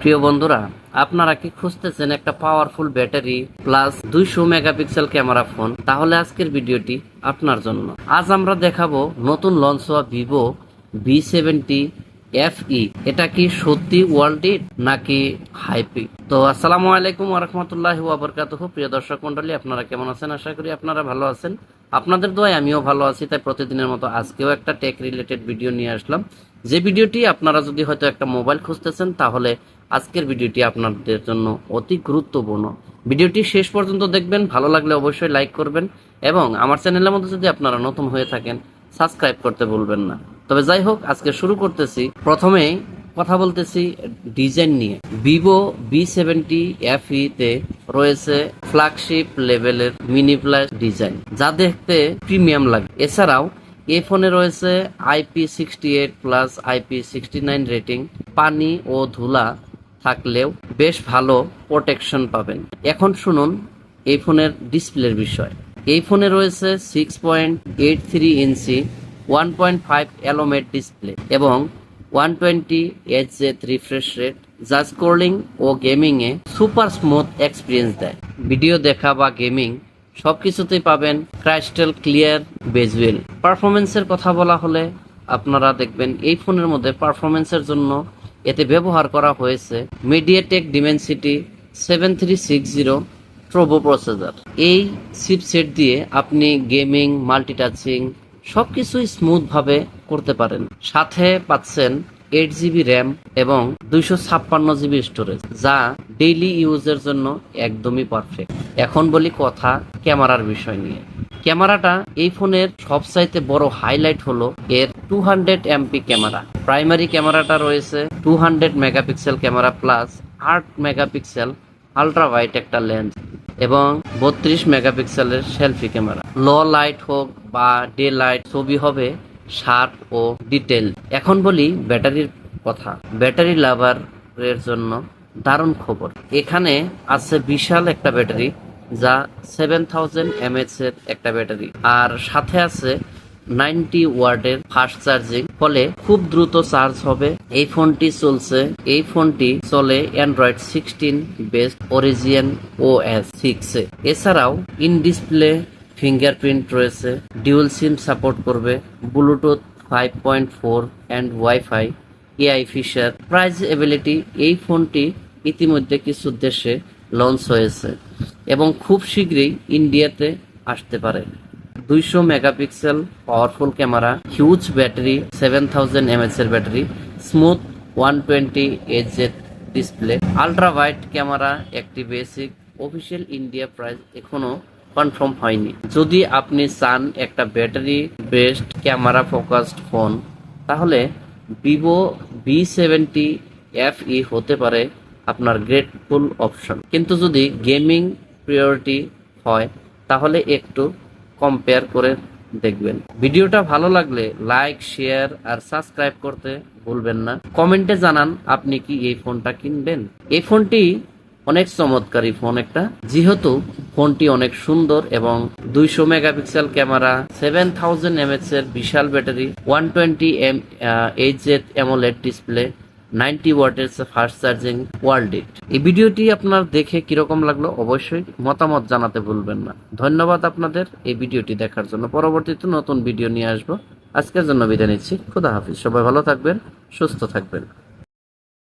প্রিয় বন্ধুরা, আপনারা কি খুঁজতেছেন একটা powerful battery plus 200 megapixel camera phone? তাহলে আজকের ভিডিওটি আপনার জন্য। আজ আমরা দেখাবো নতুন লঞ্চ হওয়া ভিভো V70 FE। এটা কি সত্যি ওয়ার্ল্ড ইট নাকি হাইপি? তো আসসালামু আলাইকুম ওয়া রাহমাতুল্লাহি ওয়া বারাকাতুহু। প্রিয় দর্শক মণ্ডলী, আপনারা কেমন আছেন? আশা করি আপনারা ভালো আছেন। আপনাদের দোয়ায় আমিও ভালো আছি। তাই প্রতিদিনের মতো আজকেও একটা টেক রিলেটেড ভিডিও নিয়ে আসলাম। যে ভিডিওটি আপনারা যদি হয়তো একটা মোবাইল খুঁজতেছেন, তাহলে আজকের ভিডিওটি আপনাদের জন্য অতি গুরুত্বপূর্ণ। ভিডিওটি শেষ পর্যন্ত দেখবেন, ভালো লাগলে অবশ্যই লাইক করবেন এবং আমার চ্যানেলের মধ্যে যদি আপনারা নতুন হয়ে থাকেন সাবস্ক্রাইব করতে ভুলবেন না। তবে যাই হোক, আজকে শুরু করতেছি। প্রথমেই কথা বলতেছি ডিজাইন নিয়ে। ভিভো V70 FE তে রয়েছে ফ্ল্যাগশিপ লেভেলের মিনি প্লাস ডিজাইন, যা দেখতে প্রিমিয়াম লাগে। এছাড়াও এই ফোনে রয়েছে IP68 প্লাস IP69 রেটিং। পানি ও ধুলা থাকলেও বেশ ভালো প্রোটেকশন পাবেন। এখন শুনুন এই ফোনের ডিসপ্লের বিষয়। এই ফোনে রয়েছে 6.83 ইঞ্চি 1.5 অ্যালোমেড ডিসপ্লে এবং 120 Hz রিফ্রেশ রেট, যা স্ক্রোলিং ও গেমিং এ সুপার স্মুথ এক্সপিরিয়েন্স দেয়। ভিডিও দেখা বা গেমিং সবকিছুতেই পাবেন ক্রাইস্টাল ক্লিয়ার ভিজুয়াল। পারফরমেন্সের কথা বলা হলে আপনারা দেখবেন এই ফোনের মধ্যে পারফরমেন্সের জন্য এতে ব্যবহার করা হয়েছে মিডিয়াটেক ডিমেনসিটি 7360 ট্রোবো প্রসেসর। এই চিপসেট দিয়ে আপনি গেমিং, মাল্টিটাচিং সবকিছুই স্মুথ ভাবে করতে পারেন। সাথে পাচ্ছেন 8GB র্যাম এবং 256GB স্টোরেজ, যা ডেইলি ইউজের জন্য একদমই পারফেক্ট। এখন বলি কথা ক্যামেরার বিষয় নিয়ে। ক্যামেরাটা এই ফোনের সবচাইতে বড় হাইলাইট হলো এর 200 MP ক্যামেরা। প্রাইমারি ক্যামেরাটা রয়েছে 200 megapixel camera plus 8 megapixel ultra wide একটা লেন্স এবং 32 মেগাপিক্সেলের সেলফি ক্যামেরা। লো লাইট হোক বা ডে লাইট, ছবি হবে শার্প ও ডিটেল। এখন বলি ব্যাটারির কথা। ব্যাটারি লাভারের জন্য দারুণ খবর। এখানে আছে বিশাল একটা ব্যাটারি, যা 7000 mAh এর একটা ব্যাটারি, আর সাথে আছে 90 ওয়াটের ফাস্ট চার্জিং, ফলে খুব দ্রুত চার্জ হবে। এই ফোনটি চলে অ্যান্ড্রয়েড 16 বেসড অরিজিন OS 6 এ। এছাড়াও ইন ডিসপ্লে ফিঙ্গারপ্রিন্ট রয়েছে, ডিউল সিম সাপোর্ট করবে, Bluetooth 5.4 and wifi, AI feature. Price ability, এই ফোনটি ইতিমধ্যে কিছু দেশে লঞ্চ হয়েছে এবং খুব শীঘ্রই ইন্ডিয়াতে আসতে পারে। 200 megapixel powerful camera, huge battery 7000 mAh এর battery, smooth 120 Hz display, ultra wide camera একটি বেসিক। অফিসিয়াল ইন্ডিয়া প্রাইস এখনো কনফার্ম হয়নি। যদি আপনি চান একটা battery based camera focused phone, তাহলে ভিভো V70 FE হতে পারে আপনার গ্রেটফুল অপশন। কিন্তু যদি গেমিং প্রিয়রিটি হয়, তাহলে একটু কম্পেয়ার করে দেখবেন। ভিডিওটা ভালো লাগলে লাইক, শেয়ার আর সাবস্ক্রাইব করতে ভুলবেন না। কমেন্টে জানান আপনি কি এই ফোনটা কিনবেন। এই ফোনটি অনেক চমৎকারী ফোন একটা, যেহেতু ফোনটি অনেক সুন্দর এবং 200 মেগাপিক্সেল ক্যামেরা, 7000 mAh এর বিশাল ব্যাটারি, 120 Hz অ্যামোলেড ডিসপ্লে, 90 ওয়াটের ফাস্ট চার্জিং, ওয়ার্ল্ড ইট। এই ভিডিওটি আপনার দেখে কিরকম লাগলো অবশ্যই মতামত জানাতে ভুলবেন না। ধন্যবাদ আপনাদের এই ভিডিওটি দেখার জন্য। পরবর্তীতে নতুন ভিডিও নিয়ে আসবো। আজকের জন্য বিদায় নিচ্ছি। খোদা হাফিজ। সবাই ভালো থাকবেন, সুস্থ থাকবেন।